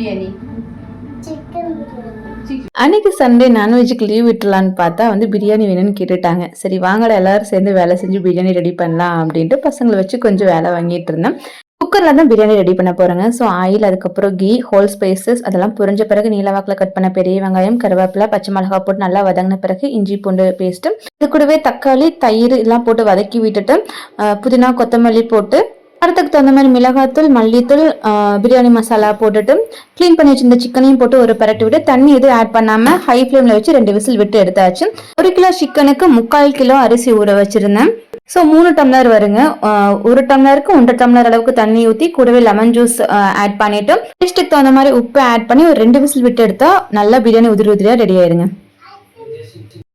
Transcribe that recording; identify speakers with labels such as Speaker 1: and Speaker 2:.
Speaker 1: பிரியாணி?
Speaker 2: அன்னைக்கு Sunday நான்வெஜ்ஜுக்கு leave விட்டுலான்னு பார்த்தா வந்து பிரியாணி வேணும்னு கேட்டுட்டாங்க. சரி வாங்கடா எல்லாரும் சேர்ந்து வேலை செஞ்சு பிரியாணி ரெடி பண்ணலாம் அப்படின்ட்டு பசங்களை வச்சு கொஞ்சம் வேலை வாங்கிட்டு இருந்தேன். குக்கரில் தான் பிரியாணி ரெடி பண்ண போகிறேங்க. ஸோ ஆயில், அதுக்கப்புறம் கீ, ஹோல் ஸ்பைசஸ் அதெல்லாம் புரிஞ்ச பிறகு நீலவாக்கில் கட் பண்ண பெரிய வெங்காயம், கருவேப்பிலை, பச்சை மிளகா போட்டு நல்லா வதங்கின பிறகு இஞ்சி பூண்டு பேஸ்ட்டு, இது கூடவே தக்காளி, தயிர் எல்லாம் போட்டு வதக்கி விட்டுட்டு புதினா, கொத்தமல்லி போட்டு அடுத்துக்கு தகுந்த மாதிரி மிளகாத்தூள், மல்லித்தூள், பிரியாணி மசாலா போட்டுட்டு க்ளீன் பண்ணி வச்சிருந்த சிக்கனையும் போட்டு ஒரு பரட்டி விட்டு தண்ணி எதுவும் ஆட் பண்ணாமல் ஹை ஃப்ளேமில் வச்சு 2 விசில் விட்டு எடுத்தாச்சு. 1 கிலோ சிக்கனுக்கு 3/4 கிலோ அரிசி ஊற வச்சிருந்தேன். ஸோ 3 டம்ளர் வருங்க. 1 டம்ளருக்கு 1.5 டம்ளர் அளவுக்கு தண்ணி ஊற்றி கூடவே லெமன் ஜூஸ் ஆட் பண்ணிட்டு டேஸ்ட்டுக்கு தகுந்த மாதிரி உப்பு ஆட் பண்ணி ஒரு 2 விசில் விட்டு எடுத்தா நல்லா பிரியாணி உதிரி உதிரியாக ரெடி ஆயிருங்க.